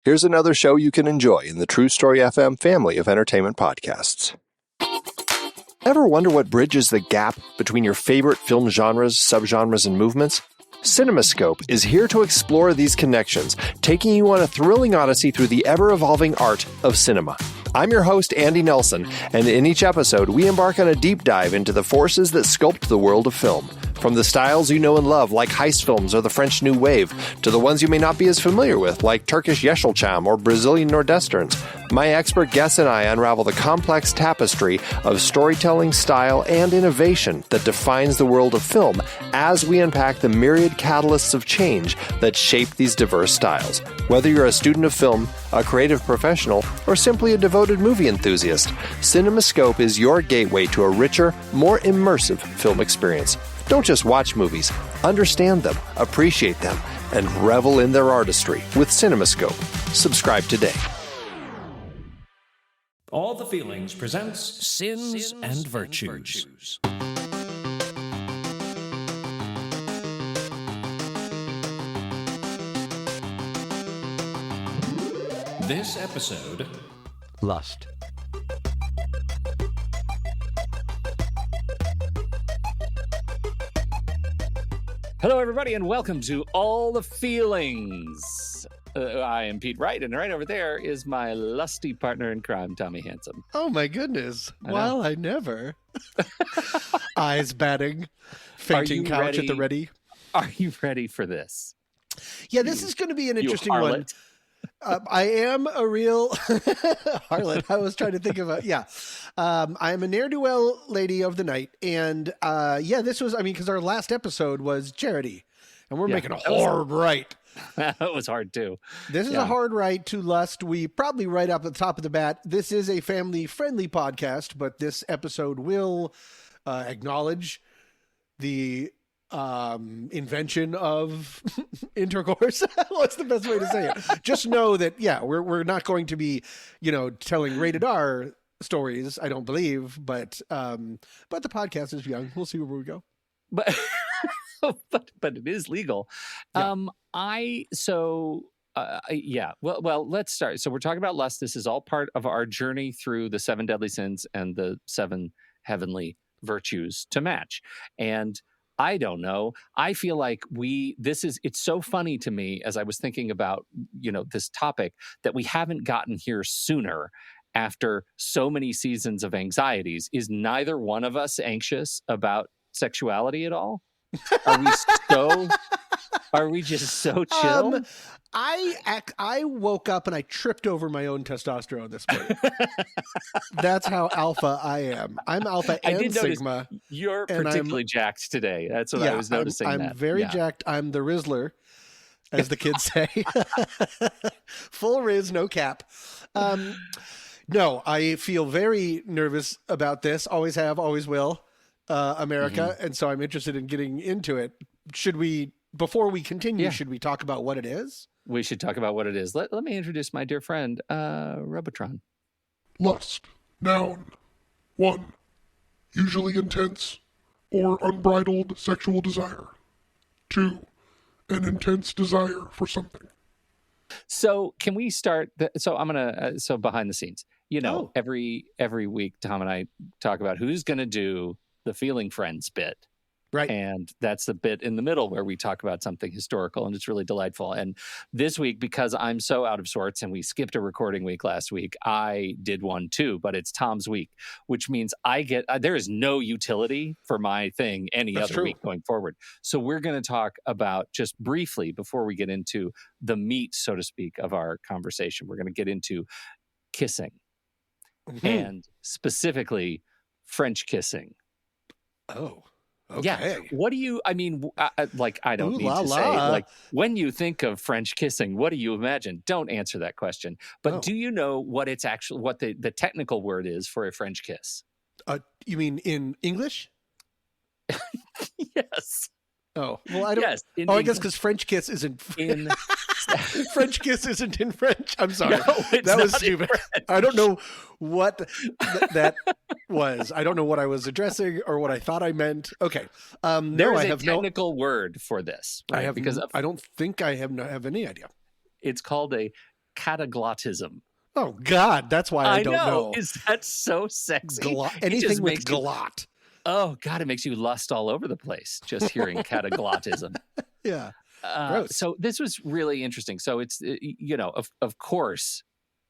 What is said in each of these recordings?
Here's another show you can enjoy in the True Story FM family of entertainment podcasts. Ever wonder what bridges the gap between your favorite film genres, subgenres, and movements? CinemaScope is here to explore these connections, taking you on a thrilling odyssey through the ever-evolving art of cinema. I'm your host, Andy Nelson, and in each episode, we embark on a deep dive into the forces that sculpt the world of film. From the styles you know and love, like heist films or the French New Wave, to the ones you may not be as familiar with, like Turkish Yeşilçam or Brazilian Nordwesterns, my expert guests and I unravel the complex tapestry of storytelling, style, and innovation that defines the world of film as we unpack the myriad catalysts of change that shape these diverse styles. Whether you're a student of film, a creative professional, or simply a devoted movie enthusiast, CinemaScope is your gateway to a richer, more immersive film experience. Don't just watch movies, understand them, appreciate them, and revel in their artistry with CinemaScope. Subscribe today. All the Feelings presents Sins and Virtues. This episode... Lust. Hello, everybody, and welcome to All the Feelings. I am Pete Wright, and right over there is my lusty partner in crime, Tommy Handsome. Oh, my goodness. Well, I never. Eyes batting, fainting couch at the ready. Are you ready for this? Yeah, this is going to be an interesting one. I am a real harlot. I was trying to think of I am a ne'er-do-well lady of the night. And this was, because our last episode was charity. And we're making a hard right. That was hard, too. This is a hard right to lust. We probably right up at the top of the bat. This is a family-friendly podcast, but this episode will acknowledge the invention of intercourse. What's the best way to say it? Just know that, we're not going to be, telling rated R stories, I don't believe, but the podcast is young. We'll see where we go. But but it is legal. Yeah. Well, let's start. So we're talking about lust. This is all part of our journey through the 7 deadly sins and the 7 heavenly virtues to match. And I don't know. I feel like it's so funny to me as I was thinking about, this topic that we haven't gotten here sooner after so many seasons of anxieties. Is neither one of us anxious about sexuality at all? Are we just so chill? I woke up and I tripped over my own testosterone this morning. That's how alpha I am. I'm alpha and sigma. You're particularly jacked today. That's what I was noticing. I'm very jacked. I'm the Rizzler, as the kids say. Full Riz, no cap. No, I feel very nervous about this. Always have, always will. America. Mm-hmm. And so I'm interested in getting into it. Before we continue, should we talk about what it is? We should talk about what it is. Let me introduce my dear friend, Robotron. Lust. Noun. 1. Usually intense or unbridled sexual desire. 2. An intense desire for something. So can we start? So behind the scenes, every week, Tom and I talk about who's going to do the Feeling Friends bit. Right. And that's the bit in the middle where we talk about something historical, and it's really delightful. And this week, because I'm so out of sorts and we skipped a recording week last week, I did one too, but it's Tom's week, which means there is no utility for my thing any other week going forward. So we're going to talk about, just briefly before we get into the meat, so to speak, of our conversation, we're going to get into kissing, and specifically French kissing. Oh, okay. Yeah. What do you, I don't need to say, when you think of French kissing, what do you imagine? Don't answer that question. But do you know what the technical word is for a French kiss? You mean in English? Yes. Oh, well, I don't. Yes, I guess because French kiss isn't in. French kiss isn't in French. I'm sorry. No, that was stupid. I don't know what that was. I don't know what I was addressing or what I thought I meant. Okay. There is a technical word for this. Right? I don't think I have any idea. It's called a cataglottism. Oh, God, that's why I don't know. Is that so sexy? Anything with glot. Oh, God, it makes you lust all over the place just hearing cataglottism. Yeah. Gross. So this was really interesting. So it's, of course,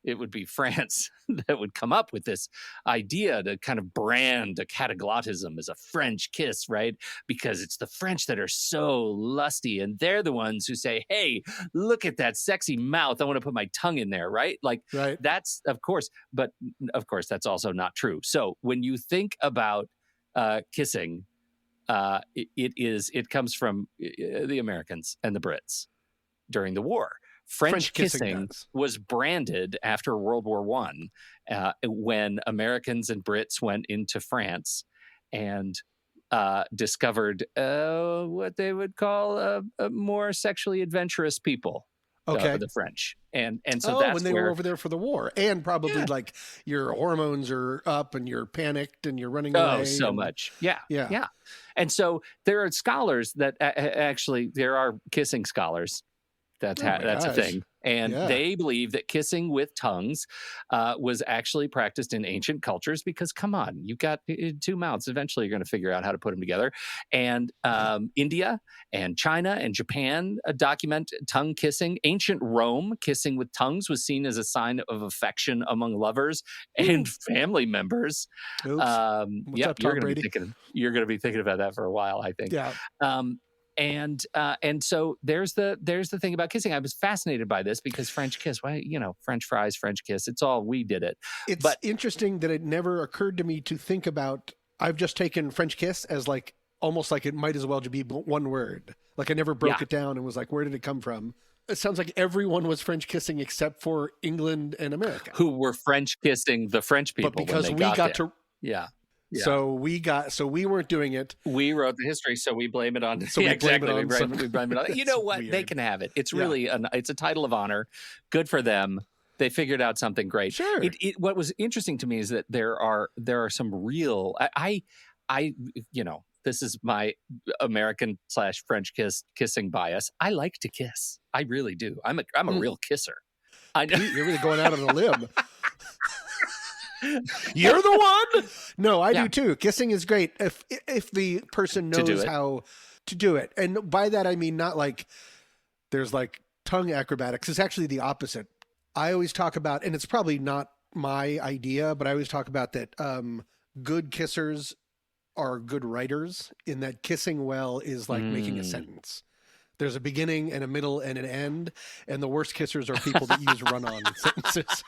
it would be France that would come up with this idea to kind of brand a cataglottism as a French kiss, right? Because it's the French that are so lusty, and they're the ones who say, hey, look at that sexy mouth. I want to put my tongue in there, right? Like, right. That's, of course, but of course, that's also not true. So when you think about kissing, it comes from the Americans and the Brits during the war. French kissing was branded after World War One, when Americans and Brits went into France and discovered what they would call a more sexually adventurous people. Okay. The French. And so that's when they were over there for the war, and probably like your hormones are up and you're panicked and you're running away. Oh, so much. Yeah. And so there are scholars that actually, there are kissing scholars. That's a thing. And they believe that kissing with tongues was actually practiced in ancient cultures because, come on, you've got two mouths. Eventually, you're going to figure out how to put them together. And India and China and Japan document tongue kissing. Ancient Rome, kissing with tongues was seen as a sign of affection among lovers and family members. Oops. What's up, Tom Brady? You're going to be thinking about that for a while, I think. Yeah. And so there's the thing about kissing. I was fascinated by this because French kiss, French fries, French kiss, it's all, we did it. It's interesting that it never occurred to me to think about, I've just taken French kiss as like, almost like it might as well be one word. Like I never broke it down and was like, where did it come from? It sounds like everyone was French kissing except for England and America. Who were French kissing the French people. But because we got to... Yeah. So we weren't doing it. We wrote the history, so we blame it on. So we blame it on. You know what? Weird. They can have it. It's really it's a title of honor. Good for them. They figured out something great. Sure. What was interesting to me is that there are some real. This is my American / French kissing bias. I like to kiss. I really do. I'm a real kisser. You're really going out on a limb. You're the one? No, I do too. Kissing is great if the person knows how to do it. And by that I mean not like there's like tongue acrobatics. It's actually the opposite. I always talk about, and it's probably not my idea, but I always talk about that good kissers are good writers, in that kissing well is like making a sentence. There's a beginning and a middle and an end, and the worst kissers are people that use run-on sentences.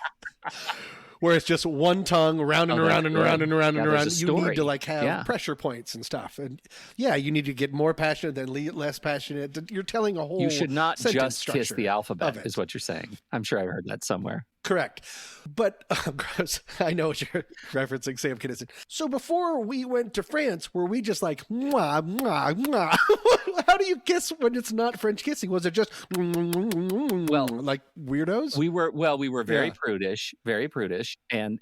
Where it's just one tongue round and around and around and around and around. You need to like have pressure points and stuff. And you need to get more passionate than less passionate. You're telling a whole You should not just structure kiss the alphabet, is what you're saying. I'm sure I heard that somewhere. Correct. But I know what you're referencing, Sam Kinison. So before we went to France, were we just like, mwah, mwah, mwah? How do you kiss when it's not French kissing? Was it just like weirdos? We were very prudish, and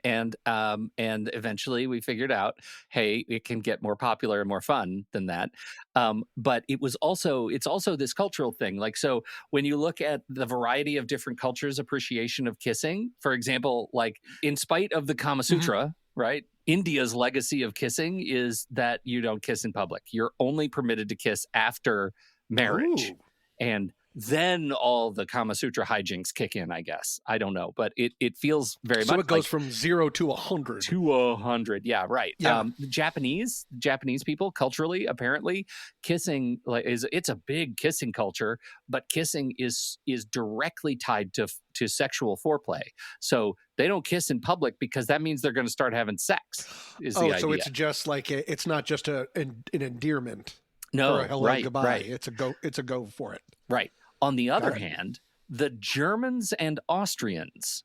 eventually we figured out, hey, it can get more popular and more fun than that. But it's also this cultural thing. Like, so when you look at the variety of different cultures' appreciation of kissing, for example, like in spite of the Kama Sutra, right? India's legacy of kissing is that you don't kiss in public. You're only permitted to kiss after marriage. Ooh. And then all the Kama Sutra hijinks kick in, I guess. I don't know, but it feels very much. So it goes from 0 to 100. To 100, yeah, right. Yeah. Japanese people culturally, apparently, kissing it's a big kissing culture, but kissing is directly tied to sexual foreplay. So they don't kiss in public because that means they're going to start having sex. Is the idea. So it's just like it's not just an endearment. No, or a hello, goodbye. Right. It's a go for it. Right. On the other hand, the Germans and Austrians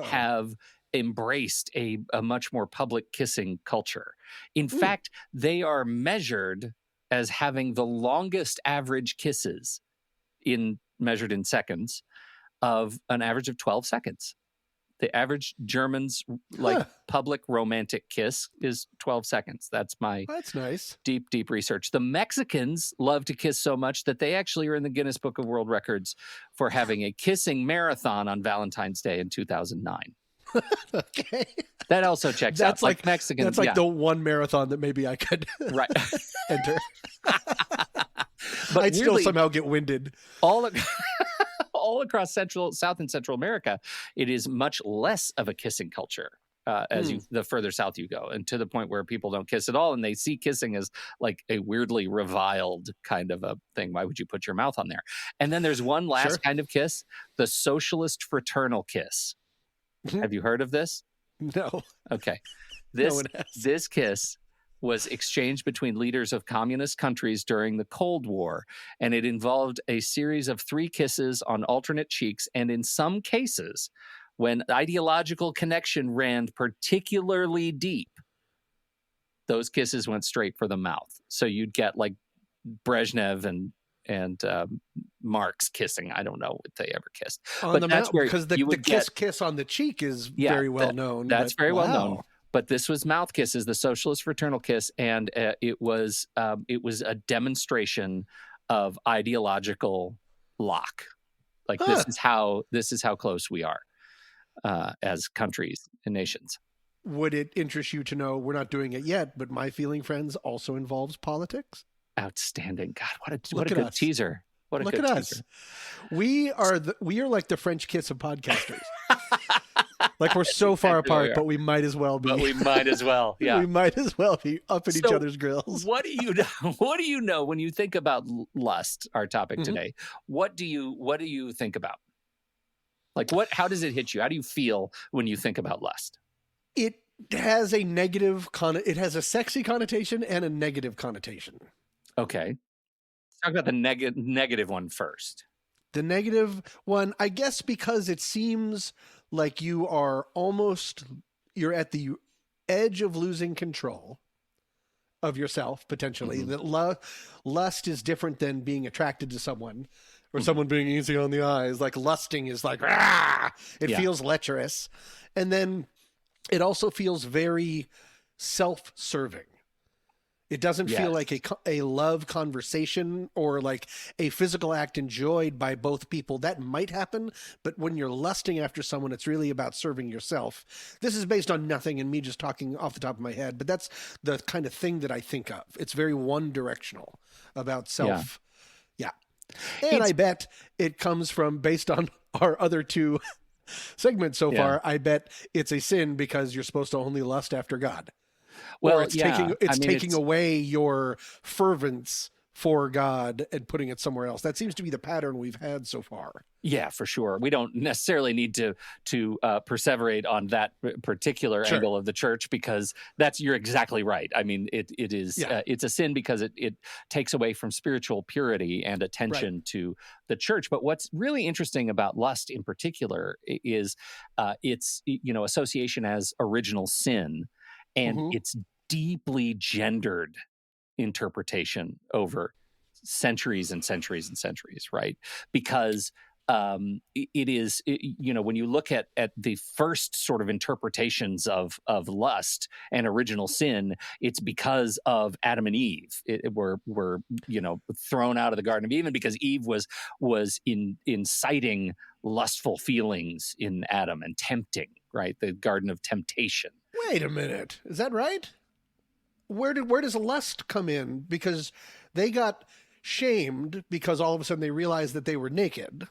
have embraced a much more public kissing culture. In fact, they are measured as having the longest average kisses measured in seconds, of an average of 12 seconds. The average German's public romantic kiss is 12 seconds. That's nice. Deep research. The Mexicans love to kiss so much that they actually are in the Guinness Book of World Records for having a kissing marathon on Valentine's Day in 2009. Okay. That also checks out. Like Mexicans. That's like the one marathon that maybe I could enter. But I'd still somehow get winded. All across South and Central America, it is much less of a kissing culture the further south you go, and to the point where people don't kiss at all, and they see kissing as like a weirdly reviled kind of a thing. Why would you put your mouth on there? And then there's one last kind of kiss, the socialist fraternal kiss. Have you heard of this? No. Okay. This kiss was exchanged between leaders of communist countries during the Cold War, and it involved a series of 3 kisses on alternate cheeks, and in some cases, when ideological connection ran particularly deep, those kisses went straight for the mouth. So you'd get like Brezhnev and Marx kissing. I don't know if they ever kissed. On the mouth, because the kiss on the cheek is very well known. That's very well known. But this was mouth kisses, the socialist fraternal kiss, and it was a demonstration of ideological lock. Like this is how close we are as countries and nations. Would it interest you to know, we're not doing it yet, but My Feeling Friends also involves politics? Outstanding. God, what a good teaser. What a Look good at teaser. us. We are like the French kiss of podcasters. Like we're so far apart, but we might as well be. But we might as well, yeah. We might as well be up in each other's grills. What do you know when you think about lust, our topic today? What do you think about? Like how does it hit you? How do you feel when you think about lust? It has a negative it has a sexy connotation and a negative connotation. Okay. Let's talk about the negative one first. The negative one, I guess, because it seems like you're at the edge of losing control of yourself, potentially. That lust is different than being attracted to someone or someone being easy on the eyes. Like lusting is like, it feels lecherous. And then it also feels very self-serving. It doesn't feel like a love conversation or like a physical act enjoyed by both people. That might happen, but when you're lusting after someone, it's really about serving yourself. This is based on nothing and me just talking off the top of my head, but that's the kind of thing that I think of. It's very one-directional about self. Yeah. And I bet it comes from, based on our other 2 segments so far, I bet it's a sin because you're supposed to only lust after God. Well, it's taking away your fervence for God and putting it somewhere else. That seems to be the pattern we've had so far. Yeah, for sure. We don't necessarily need to perseverate on that particular angle of the church, because you're exactly right. I mean, it is it's a sin because it takes away from spiritual purity and attention to the church. But what's really interesting about lust in particular is its association as original sin. And it's deeply gendered interpretation over centuries and centuries and centuries, right? Because it is, when you look at the first sort of interpretations of lust and original sin, it's because of Adam and Eve. Were thrown out of the Garden of Eden because Eve was inciting lustful feelings in Adam and tempting, right? The Garden of Temptation. Wait a minute. Is that right? Where does lust come in? Because they got shamed because all of a sudden they realized that they were naked.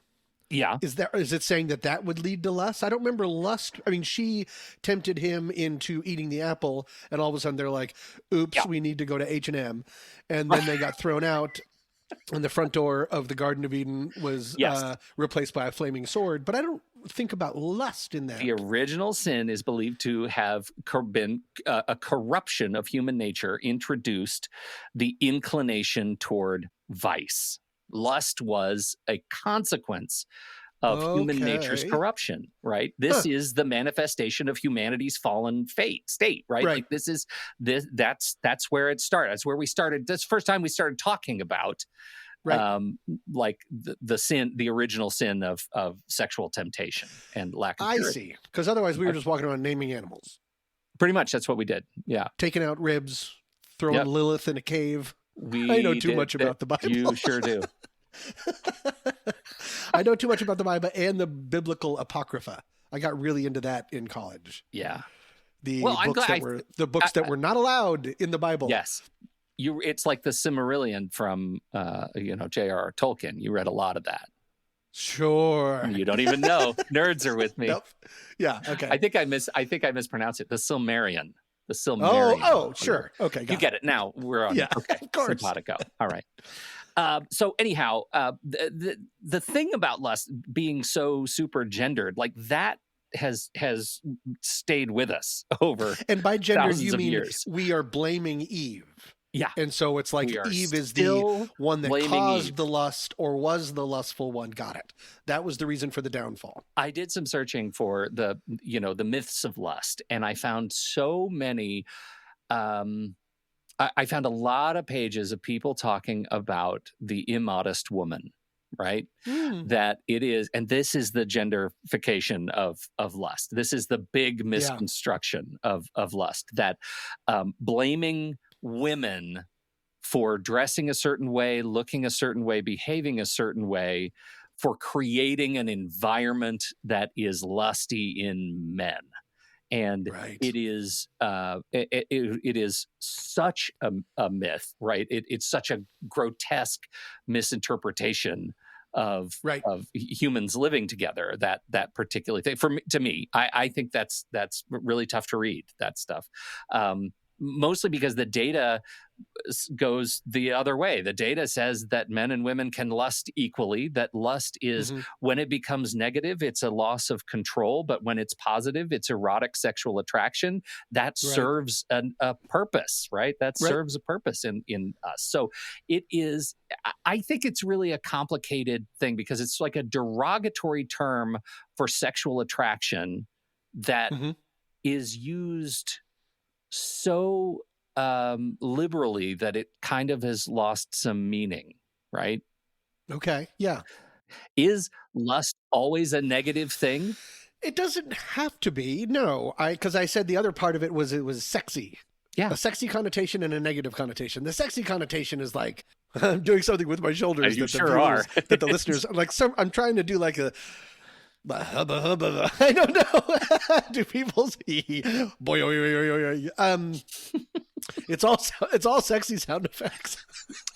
Yeah. Is it saying that would lead to lust? I don't remember lust. I mean, she tempted him into eating the apple, and all of a sudden they're like, oops, we need to go to H&M. And then they got thrown out, and the front door of the Garden of Eden was replaced by a flaming sword. But I don't think about lust in that. The original sin is believed to have been a corruption of human nature, introduced the inclination toward vice. Lust was a consequence of human nature's corruption, right? This is the manifestation of humanity's fallen state, right? Like that's where it started. That's where we started. That's the first time we started talking about Right. like the sin, the original sin of sexual temptation and lack of I purity. see. Because otherwise we were just walking around naming animals. Pretty much that's what we did. Yeah. Taking out ribs, throwing Yep. Lilith in a cave. We I know too did much that. about the Bible. You sure do. I know too much about the Bible and the biblical apocrypha. I got really into that in college. Yeah. The Well, I'm books glad that were not allowed in the Bible. Yes. It's like the Silmarillion from J.R.R. Tolkien. You read a lot of that. Sure. You don't even know. Nerds are with me. Nope. Yeah. Okay. I think I mispronounced it. The Silmarillion. The Silmarillion. Oh, sure. Okay. You get it now. We're on. Yeah, Okay. of course. Simpatico. All right. So anyhow, the thing about lust being so super gendered, like that has stayed with us over And by gendered, thousands you of mean years. we are blaming Eve. Yeah. And so it's like We are Eve is still the one that blaming caused Eve. the lust or was the lustful one. Got it. That was the reason for the downfall. I did some searching for the myths of lust, and I found so many. I found a lot of pages of people talking about the immodest woman, right? That it is, and this is the genderification of lust. This is the big misconstruction of lust, that blaming women for dressing a certain way, looking a certain way, behaving a certain way, for creating an environment that is lusty in men. And it is it is such a myth, right? It's such a grotesque misinterpretation of humans living together, that particular thing. To me, I think that's really tough to read, that stuff. Mostly because the data goes the other way. The data says that men and women can lust equally, that lust is, when it becomes negative, it's a loss of control, but when it's positive, it's erotic sexual attraction. That serves a purpose, right? That serves a purpose in us. So it is, I think it's really a complicated thing, because it's like a derogatory term for sexual attraction that is used so liberally that it kind of has lost some meaning, right? Okay. Yeah. Is lust always a negative thing? It doesn't have to be. No, because I said the other part of it was sexy. Yeah. A sexy connotation and a negative connotation. The sexy connotation is like, I'm doing something with my shoulders. You sure are. That the listeners, like, I'm trying to do like a, hubba, hubba. I don't know. Do people see? Boy, it's all sexy sound effects.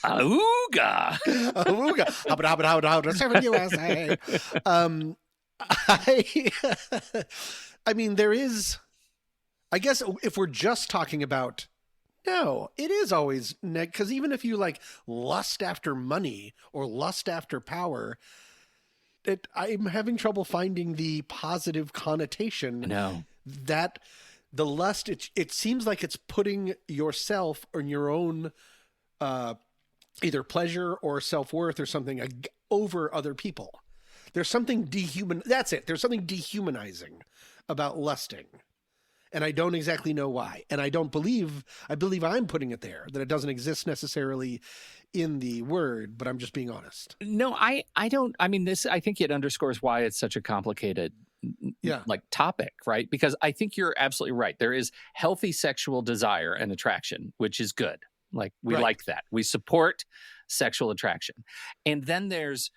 Auga. Auga. Hubba, hubba, hubba, hubba, 7 USA. I mean, there is, I guess if we're just talking about, no, it is always because even if you like lust after money or lust after power, I'm having trouble finding the positive connotation. No. That the lust, it seems like it's putting yourself or your own either pleasure or self-worth or something over other people. There's something that's it. There's something dehumanizing about lusting. And I don't exactly know why. And I believe I'm putting it there, that it doesn't exist necessarily in the word, but I'm just being honest. No, I don't. I mean, I think it underscores why it's such a complicated topic, right? Because I think you're absolutely right. There is healthy sexual desire and attraction, which is good. Like, we like that. We support sexual attraction. And then there's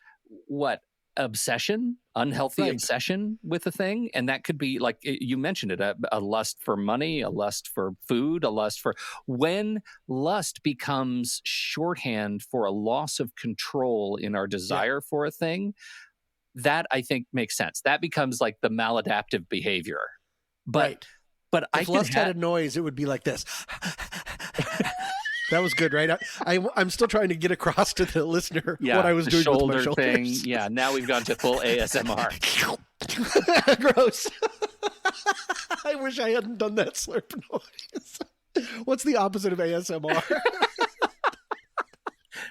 obsession, unhealthy obsession with a thing. And that could be, like you mentioned it, a lust for money, a lust for food, a lust for, when lust becomes shorthand for a loss of control in our desire for a thing, that I think makes sense. That becomes like the maladaptive behavior. But if lust had a noise, it would be like this. That was good, right? I'm still trying to get across to the listener what I was doing with my shoulders. Thing. Yeah, now we've gone to full ASMR. Gross. I wish I hadn't done that slurp noise. What's the opposite of ASMR?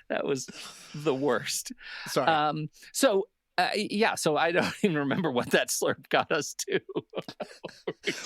That was the worst. Sorry. So I don't even remember what that slurp got us to.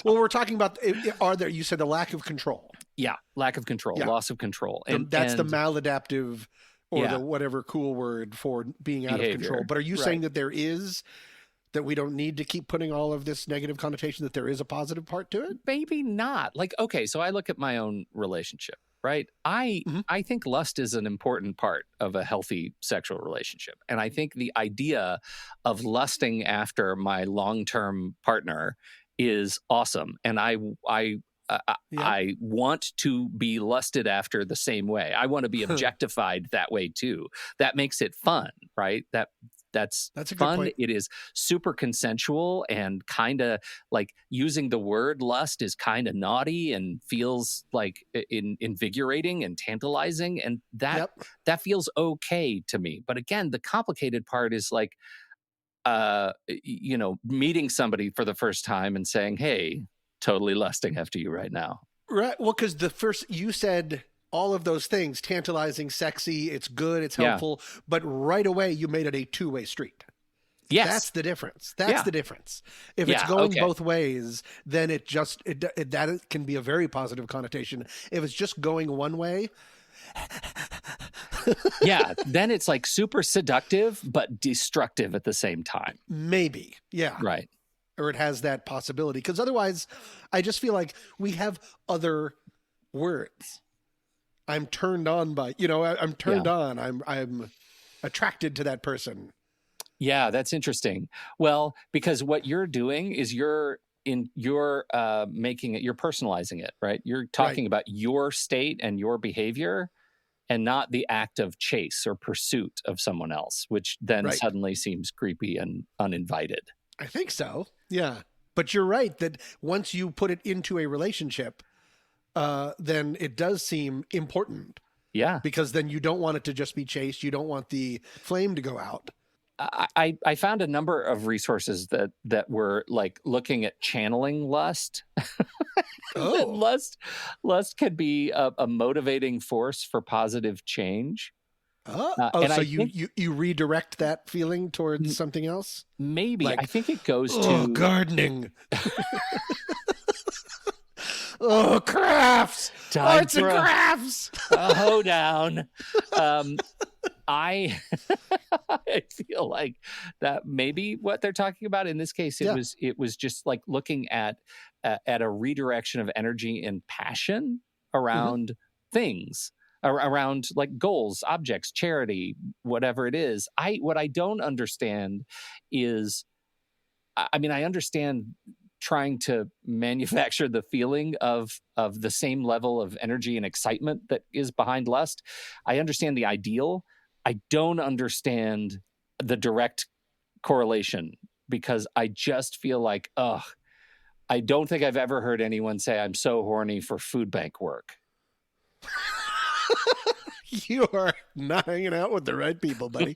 Well, we're talking about, you said the lack of control. Yeah, lack of control, loss of control. That's the maladaptive or Yeah. the whatever cool word for being out of Behavior. control. But are you Right. saying that we don't need to keep putting all of this negative connotation, that there is a positive part to it? Maybe not. Like, okay, so I look at my own relationship, right? Mhm. I think lust is an important part of a healthy sexual relationship. And I think the idea of lusting after my long-term partner is awesome. And Yep. I want to be lusted after the same way. I want to be objectified that way too. That makes it fun, right? That's That's a good fun. point. It is super consensual, and kind of like using the word lust is kind of naughty and feels like invigorating and tantalizing, and Yep. that feels okay to me. But again, the complicated part is like meeting somebody for the first time and saying, "Hey, totally lusting after you right now." Right. Well, because you said all of those things, tantalizing, sexy, it's good, it's Yeah. helpful, but right away you made it a two-way street. Yes. That's the difference. That's Yeah. the difference. If it's Yeah, going okay. both ways, then that can be a very positive connotation. If it's just going one way, Yeah. Then it's like super seductive, but destructive at the same time. maybe. Yeah. Right. Or it has that possibility. Because otherwise, I just feel like we have other words. I'm turned on by, I'm turned on. I'm attracted to that person. Yeah, that's interesting. Well, because what you're doing is you're making it, you're personalizing it, right? You're talking about your state and your behavior, and not the act of chase or pursuit of someone else, which then Right. suddenly seems creepy and uninvited. I think so. Yeah. But you're right that once you put it into a relationship, then it does seem important, Yeah. because then you don't want it to just be chased. You don't want the flame to go out. I found a number of resources that were like looking at channeling lust. Oh. Lust can be a motivating force for positive change. And So I you, think you redirect that feeling towards something else? maybe Like, I think it goes Oh, to gardening. Oh, crafts. Time Arts and for a- crafts. a hoedown. I I feel like that maybe what they're talking about in this case. Yeah. It was just like looking at a redirection of energy and passion around things, around like goals, objects, charity, whatever it is. What I don't understand is, I mean, I understand trying to manufacture the feeling of the same level of energy and excitement that is behind lust. I understand the ideal. I don't understand the direct correlation, because I just feel like, I don't think I've ever heard anyone say I'm so horny for food bank work. You are not hanging out with the right people, buddy.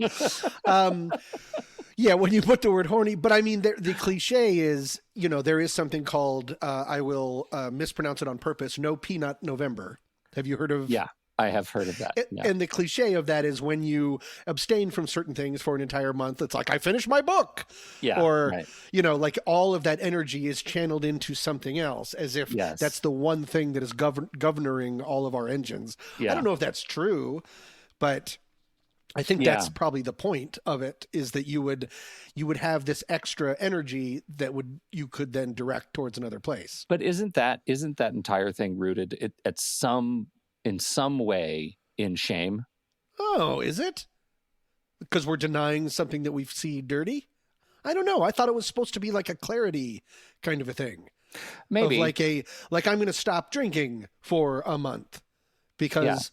Yeah, when you put the word horny, but I mean, the cliche is, there is something called, I will mispronounce it on purpose, No Peanut November. Have you heard of? Yeah, I have heard of that. Yeah. And the cliche of that is when you abstain from certain things for an entire month, it's like, I finished my book. Yeah, Or, right. like all of that energy is channeled into something else, as if Yes. that's the one thing that is governing all of our engines. Yeah. I don't know if that's true, but I think that's probably the point of it, is that you would have this extra energy that you could then direct towards another place. But isn't that entire thing rooted in some way in shame? Oh, is it? Because we're denying something that we see dirty? I don't know. I thought it was supposed to be like a clarity kind of a thing. Maybe. Of like I'm going to stop drinking for a month because,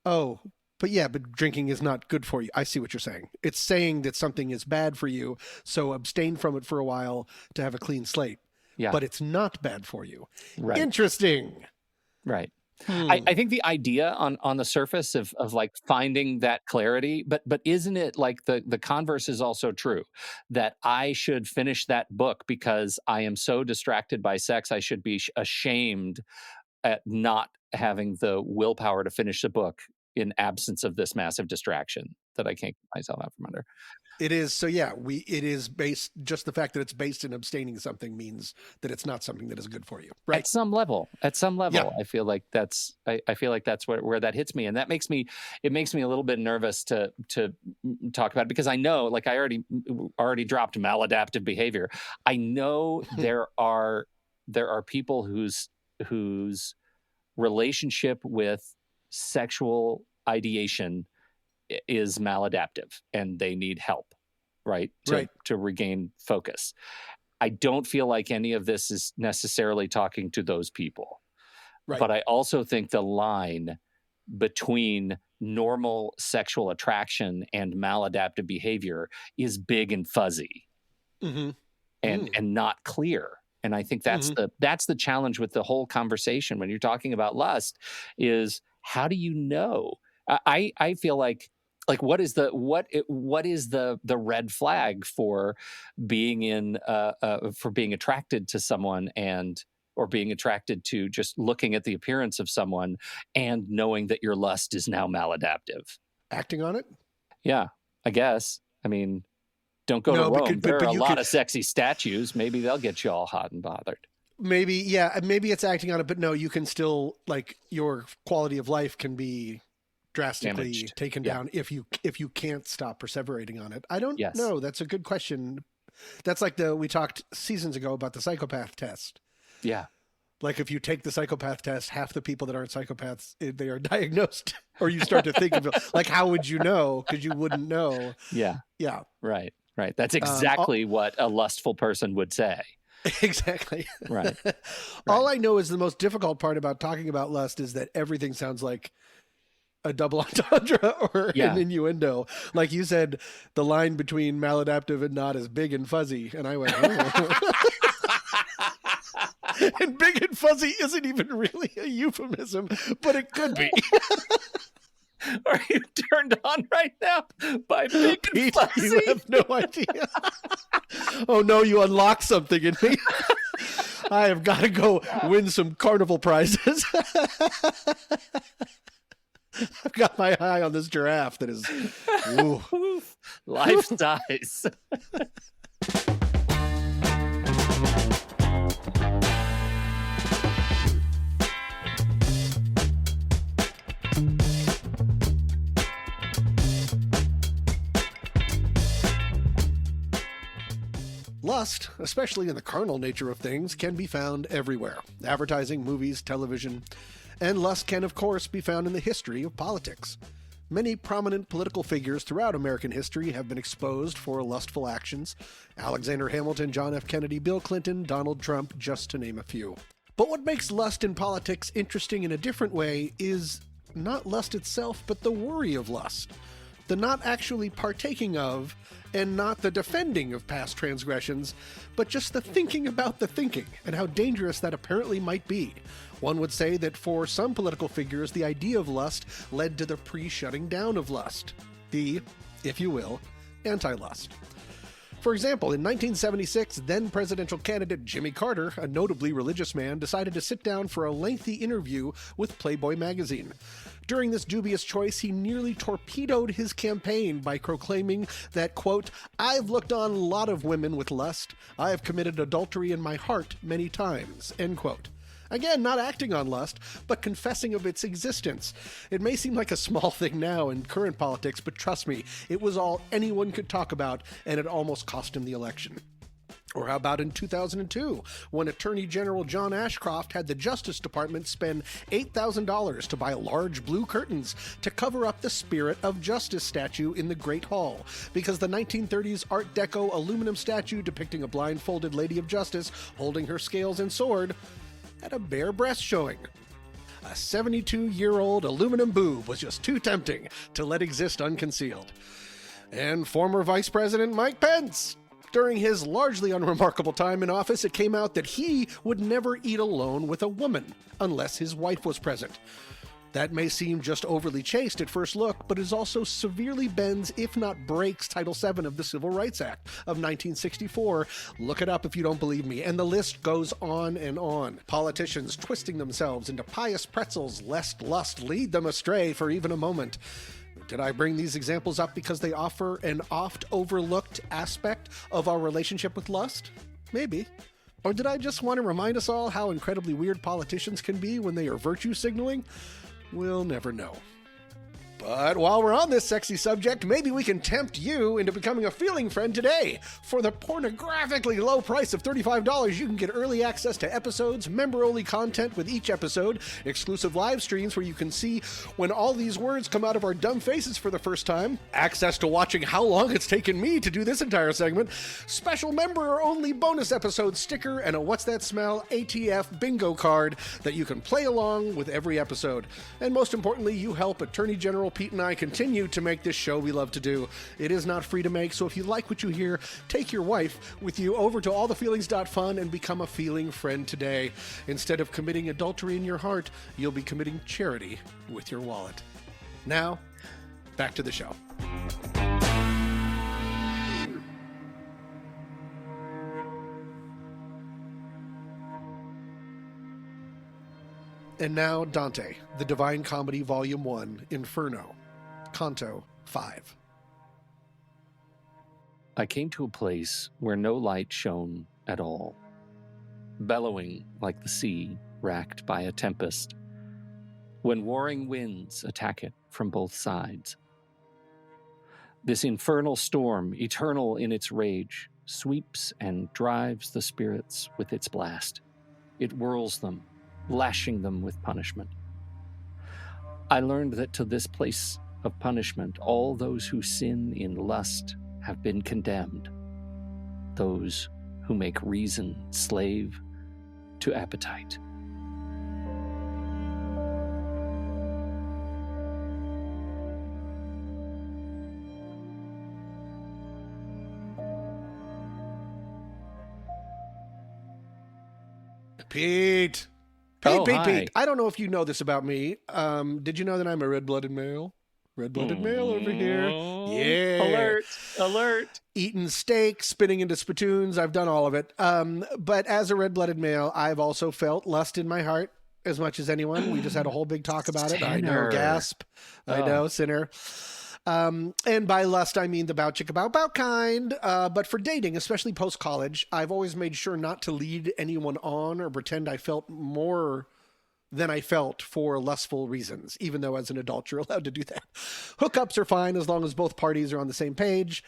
but drinking is not good for you. I see what you're saying. It's saying that something is bad for you, so abstain from it for a while to have a clean slate. Yeah. But it's not bad for you. Right. Interesting. Right. I think the idea on the surface of like finding that clarity, but isn't it like the converse is also true, that I should finish that book because I am so distracted by sex? I should be ashamed at not having the willpower to finish the book in absence of this massive distraction that I can't get myself out from under. It is. So yeah, it is based, just the fact that it's based in abstaining something means that it's not something that is good for you. Right. At some level, Yeah. I feel like that's where that hits me. And it makes me a little bit nervous to talk about it, because I know, like I already dropped maladaptive behavior. I know there are people whose relationship with sexual ideation is maladaptive and they need help, right? To regain focus. I don't feel like any of this is necessarily talking to those people. Right. But I also think the line between normal sexual attraction and maladaptive behavior is big and fuzzy and not clear. And I think that's the challenge with the whole conversation when you're talking about lust, is how do you know? I feel like what is the red flag for being for being attracted to someone or being attracted to just looking at the appearance of someone and knowing that your lust is now maladaptive? Acting on it? Yeah, I guess. I mean, don't go to Rome. There are a lot of sexy statues. Maybe they'll get you all hot and bothered. Maybe it's acting on it, but no, you can still, like, your quality of life can be drastically taken down if you can't stop perseverating on it. I don't know. That's a good question. That's like we talked seasons ago about the psychopath test. Yeah. Like if you take the psychopath test, half the people that aren't psychopaths, they are diagnosed, or you start to think of it, like, how would you know? Because you wouldn't know. Yeah. Yeah. Right. That's exactly what a lustful person would say. Exactly. Right. All I know is the most difficult part about talking about lust is that everything sounds like a double entendre or an innuendo. Like you said, the line between maladaptive and not is big and fuzzy. And I went, oh. And big and fuzzy isn't even really a euphemism, but it could be. Are you turned on right now by big and fuzzy? You have no idea. Oh no, you unlocked something in me. I have got to go win some carnival prizes. I've got my eye on this giraffe that is life size. Lust, especially in the carnal nature of things, can be found everywhere. Advertising, movies, television. And lust can, of course, be found in the history of politics. Many prominent political figures throughout American history have been exposed for lustful actions. Alexander Hamilton, John F. Kennedy, Bill Clinton, Donald Trump, just to name a few. But what makes lust in politics interesting in a different way is not lust itself, but the worry of lust. The not actually partaking of, and not the defending of past transgressions, but just the thinking about the thinking, and how dangerous that apparently might be. One would say that for some political figures, the idea of lust led to the pre-shutting down of lust. The, if you will, anti-lust. For example, in 1976, then presidential candidate Jimmy Carter, a notably religious man, decided to sit down for a lengthy interview with Playboy magazine. During this dubious choice, he nearly torpedoed his campaign by proclaiming that, quote, "I've looked on a lot of women with lust. I have committed adultery in my heart many times," end quote. Again, not acting on lust, but confessing of its existence. It may seem like a small thing now in current politics, but trust me, it was all anyone could talk about, and it almost cost him the election. Or how about in 2002, when Attorney General John Ashcroft had the Justice Department spend $8,000 to buy large blue curtains to cover up the Spirit of Justice statue in the Great Hall, because the 1930s Art Deco aluminum statue depicting a blindfolded Lady of Justice holding her scales and sword had a bare breast showing. A 72-year-old aluminum boob was just too tempting to let exist unconcealed. And former Vice President Mike Pence, during his largely unremarkable time in office, it came out that he would never eat alone with a woman unless his wife was present. That may seem just overly chaste at first look, but is also severely bends, if not breaks, Title VII of the Civil Rights Act of 1964. Look it up if you don't believe me. And the list goes on and on. Politicians twisting themselves into pious pretzels lest lust lead them astray for even a moment. Did I bring these examples up because they offer an oft overlooked aspect of our relationship with lust? Maybe. Or did I just want to remind us all how incredibly weird politicians can be when they are virtue signaling? We'll never know. But while we're on this sexy subject, maybe we can tempt you into becoming a feeling friend today. For the pornographically low price of $35, you can get early access to episodes, member-only content with each episode, exclusive live streams where you can see when all these words come out of our dumb faces for the first time, access to watching how long it's taken me to do this entire segment, special member-only bonus episode sticker, and a What's That Smell ATF bingo card that you can play along with every episode. And most importantly, you help Attorney General Pete and I continue to make this show we love to do. It is not free to make, so if you like what you hear, take your wife with you over to allthefeelings.fun and become a feeling friend today. Instead of committing adultery in your heart, you'll be committing charity with your wallet. Now, back to the show. And now, Dante, The Divine Comedy, Volume 1, Inferno, Canto 5. I came to a place where no light shone at all, bellowing like the sea racked by a tempest, when warring winds attack it from both sides. This infernal storm, eternal in its rage, sweeps and drives the spirits with its blast. It whirls them, lashing them with punishment. I learned that to this place of punishment, all those who sin in lust have been condemned. Those who make reason slave to appetite. Pete! Pete. I don't know if you know this about me. Did you know that I'm a red-blooded male? Red-blooded male over here. Yeah. Alert. Eating steak, spinning into spittoons. I've done all of it. But as a red-blooded male, I've also felt lust in my heart as much as anyone. We just had a whole big talk about it. I know, gasp. I know, sinner. And by lust, I mean the bow chicka bow bow kind. But for dating, especially post-college, I've always made sure not to lead anyone on or pretend I felt more than I felt for lustful reasons, even though as an adult, you're allowed to do that. Hookups are fine as long as both parties are on the same page,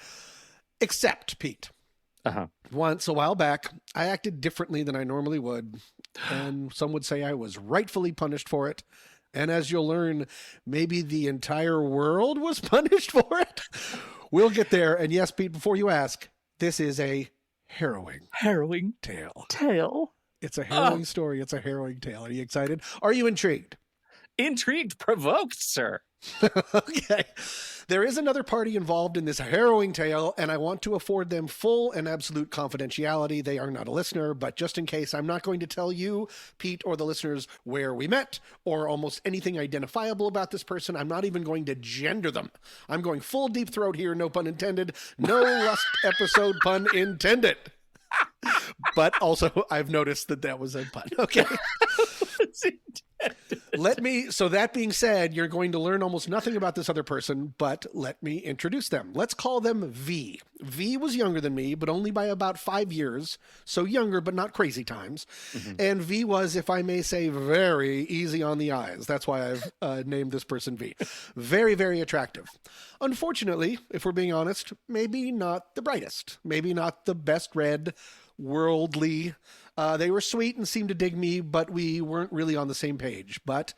except Pete. Once, a while back, I acted differently than I normally would, and some would say I was rightfully punished for it. And as you'll learn, maybe the entire world was punished for it. We'll get there. And yes, Pete, before you ask, this is a harrowing tale. It's a harrowing story. It's a harrowing tale. Are you excited? Are you intrigued? Intrigued, provoked, sir. Okay. There is another party involved in this harrowing tale, and I want to afford them full and absolute confidentiality. They are not a listener, but just in case, I'm not going to tell you, Pete, or the listeners where we met, or almost anything identifiable about this person. I'm not even going to gender them. I'm going full deep throat here, no pun intended. No lust episode pun intended. But also, I've noticed that was a pun. Okay. So that being said, you're going to learn almost nothing about this other person, but let me introduce them. Let's call them V. V was younger than me, but only by about 5 years. So younger, but not crazy times. Mm-hmm. And V was, if I may say, very easy on the eyes. That's why I've named this person V. Very, very attractive. Unfortunately, if we're being honest, maybe not the brightest. Maybe not the best read, worldly. They were sweet and seemed to dig me, but we weren't really on the same page. But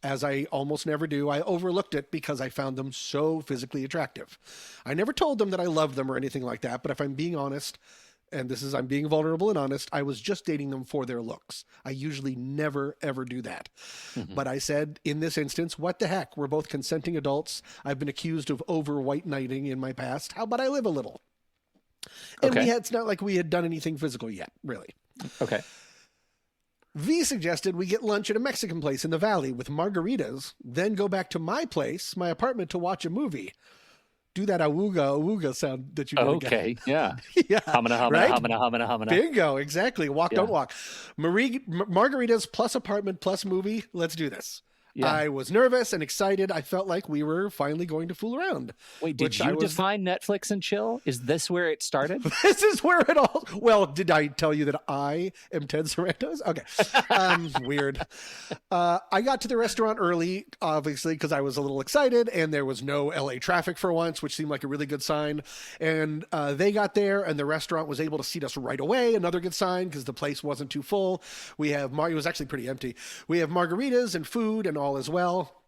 as I almost never do, I overlooked it because I found them so physically attractive. I never told them that I loved them or anything like that, but if I'm being honest, and I'm being vulnerable and honest, I was just dating them for their looks. I usually never, ever do that. Mm-hmm. But I said, in this instance, what the heck? We're both consenting adults. I've been accused of over white knighting in my past. How about I live a little? And it's not like we had done anything physical yet, really. Okay. V suggested we get lunch at a Mexican place in the valley with margaritas, then go back to my place, my apartment, to watch a movie. Do that awooga sound that you did Okay, again. yeah. Yeah, Hamana, right? hamana. Bingo, exactly. Walk, Yeah. don't walk. Margaritas plus apartment plus movie. Let's do this. Yeah. I was nervous and excited. I felt like we were finally going to fool around. Wait, did you define Netflix and chill? Is this where it started? This is where it all... Well, did I tell you that I am Ted Sarandos? Okay. Weird. I got to the restaurant early, obviously, because I was a little excited, and there was no LA traffic for once, which seemed like a really good sign. And they got there, and the restaurant was able to seat us right away. Another good sign, because the place wasn't too full. It was actually pretty empty. We have margaritas and food and all as well.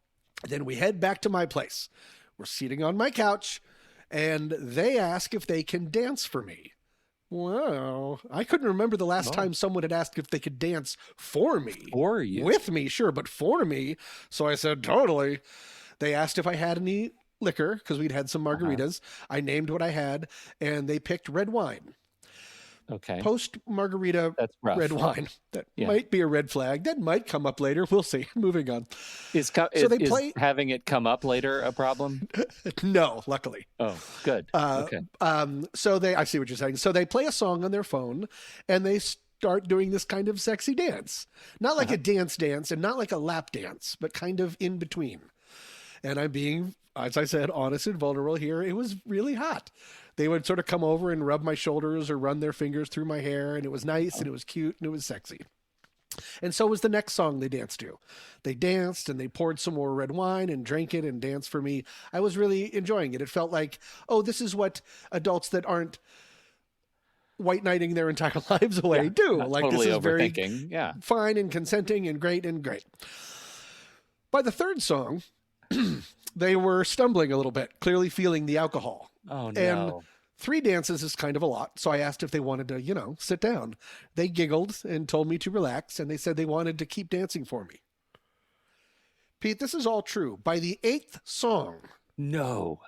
Then we head back to my place. We're sitting on my couch, and they ask if they can dance for me. Well, I couldn't remember the last time someone had asked if they could dance for me. For you? With me, sure, but for me. So I said, totally. They asked if I had any liquor, because we'd had some margaritas. I named what I had, and they picked red wine. Okay. Post-margarita red wine. That might be a red flag. That might come up later. We'll see. Moving on. Is having it come up later a problem? No, luckily. Oh, good. Okay. I see what you're saying. So they play a song on their phone, and they start doing this kind of sexy dance. Not like a dance, and not like a lap dance, but kind of in between. And I'm being, as I said, honest and vulnerable here. It was really hot. They would sort of come over and rub my shoulders or run their fingers through my hair, and it was nice, and it was cute, and it was sexy. And so was the next song they danced to. They danced, and they poured some more red wine and drank it and danced for me. I was really enjoying it. It felt like, oh, this is what adults that aren't white knighting their entire lives away do. Like, totally this is very fine and consenting and great and great. By the third song, they were stumbling a little bit, clearly feeling the alcohol. Oh, no. And 3 dances is kind of a lot, so I asked if they wanted to, sit down. They giggled and told me to relax, and they said they wanted to keep dancing for me. Pete, this is all true. By the 8th song... No.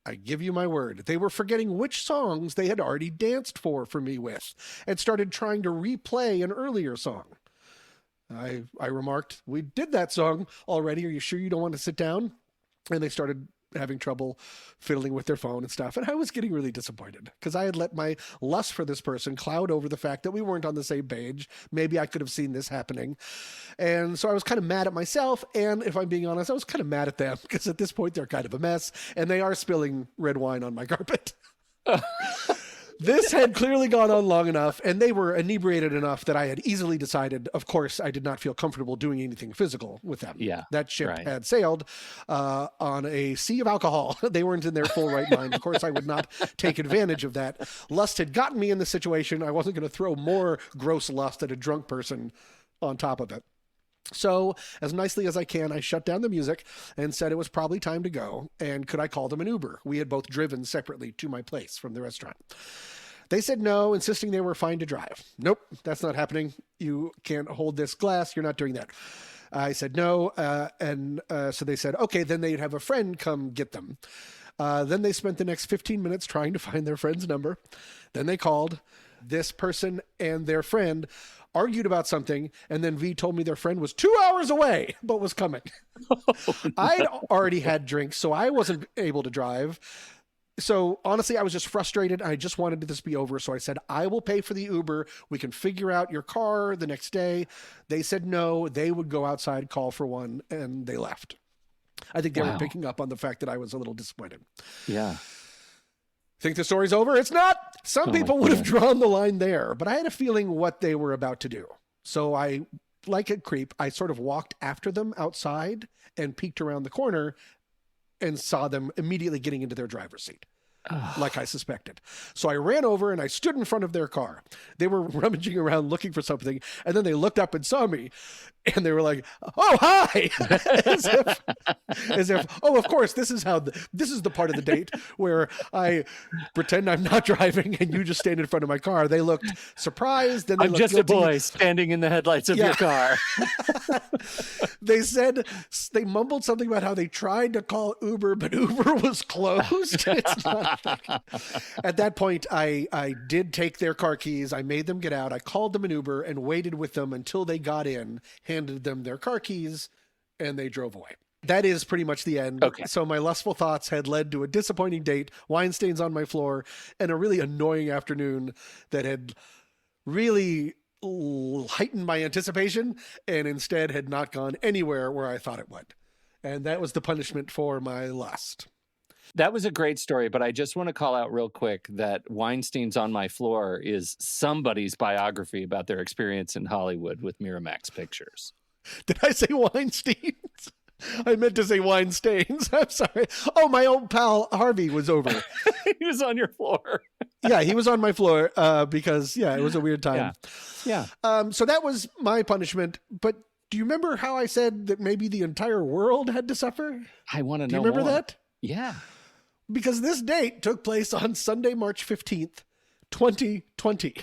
I give you my word. They were forgetting which songs they had already danced for me with, and started trying to replay an earlier song. I remarked, we did that song already. Are you sure you don't want to sit down? And they started having trouble fiddling with their phone and stuff. And I was getting really disappointed because I had let my lust for this person cloud over the fact that we weren't on the same page. Maybe I could have seen this happening. And so I was kind of mad at myself. And if I'm being honest, I was kind of mad at them because at this point they're kind of a mess and they are spilling red wine on my carpet. This had clearly gone on long enough, and they were inebriated enough that I had easily decided, of course, I did not feel comfortable doing anything physical with them. Yeah, that ship had sailed on a sea of alcohol. They weren't in their full right mind. Of course, I would not take advantage of that. Lust had gotten me in the situation. I wasn't going to throw more gross lust at a drunk person on top of it. So, as nicely as I can, I shut down the music and said it was probably time to go, and could I call them an Uber? We had both driven separately to my place from the restaurant. They said no, insisting they were fine to drive. Nope, that's not happening. You can't hold this glass. You're not doing that. I said no, so they said, okay, then they'd have a friend come get them. Then they spent the next 15 minutes trying to find their friend's number. Then they called. This person and their friend argued about something, and then V told me their friend was 2 hours away, but was coming. Oh, no. I'd already had drinks, so I wasn't able to drive. So honestly, I was just frustrated. I just wanted this to be over. So I said, I will pay for the Uber. We can figure out your car the next day. They said no, they would go outside, call for one, and they left. I think they were picking up on the fact that I was a little disappointed. Yeah. Think the story's over? It's not. Some people would have drawn the line there, but I had a feeling what they were about to do. So I, like a creep, I sort of walked after them outside and peeked around the corner and saw them immediately getting into their driver's seat. Like I suspected. So I ran over and I stood in front of their car. They were rummaging around looking for something, and then they looked up and saw me, and they were like, "Oh, hi!" as if, oh, of course, this is the part of the date where I pretend I'm not driving and you just stand in front of my car. They looked surprised. Then they looked just guilty. a boy standing in the headlights of your car. They said, they mumbled something about how they tried to call Uber, but Uber was closed. It's not At that point, I did take their car keys. I made them get out. I called them an Uber and waited with them until they got in, handed them their car keys, and they drove away. That is pretty much the end. Okay. So my lustful thoughts had led to a disappointing date, wine stains on my floor, and a really annoying afternoon that had really heightened my anticipation and instead had not gone anywhere where I thought it would. And that was the punishment for my lust. That was a great story, but I just want to call out real quick that Weinstein's on My Floor is somebody's biography about their experience in Hollywood with Miramax Pictures. Did I say Weinsteins? I meant to say wine stains. I'm sorry. Oh, my old pal Harvey was over. He was on your floor. Yeah, he was on my floor because, it was a weird time. Yeah. So that was my punishment. But do you remember how I said that maybe the entire world had to suffer? I want to know. Do you remember more. that? Yeah. Because this date took place on Sunday, March 15th, 2020.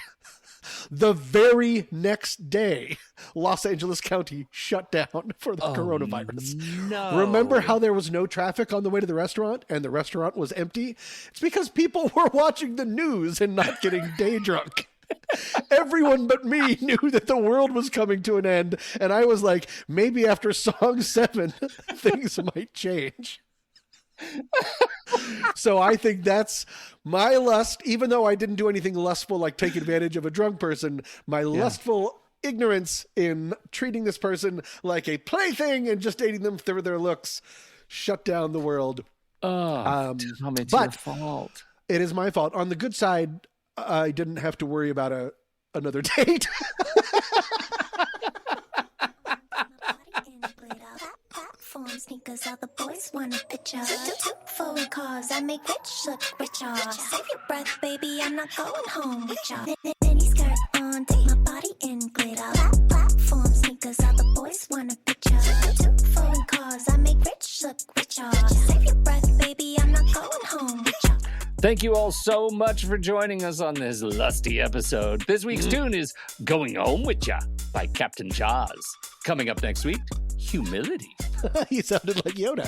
The very next day, Los Angeles County shut down for the coronavirus. No. Remember how there was no traffic on the way to the restaurant and the restaurant was empty? It's because people were watching the news and not getting day drunk. Everyone but me knew that the world was coming to an end. And I was like, maybe after song 7, things might change. So I think that's my lust, even though I didn't do anything lustful like take advantage of a drunk person, my lustful ignorance in treating this person like a plaything and just dating them through their looks shut down the world. Tom, it's your fault. It is my fault. On the good side, I didn't have to worry about another date. Sneakers, all the boys want a picture. Two foreign cars, I make rich look richer. Save your breath, baby, I'm not going home with ya. Mini skirt on, take my body in glitter. Platform sneakers, all the boys want a picture. Two foreign cars, I make rich look richer. Save your breath, baby, I'm not going home with ya. Thank you all so much for joining us on this lusty episode. This week's tune is Going Home With Ya by Captain Jaws. Coming up next week, humility. You sounded like Yoda.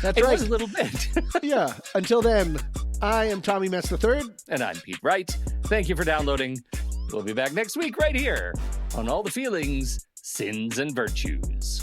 That's It right. was a little bit. Yeah. Until then, I am Tommy Mess III. And I'm Pete Wright. Thank you for downloading. We'll be back next week right here on All the Feelings, Sins and Virtues.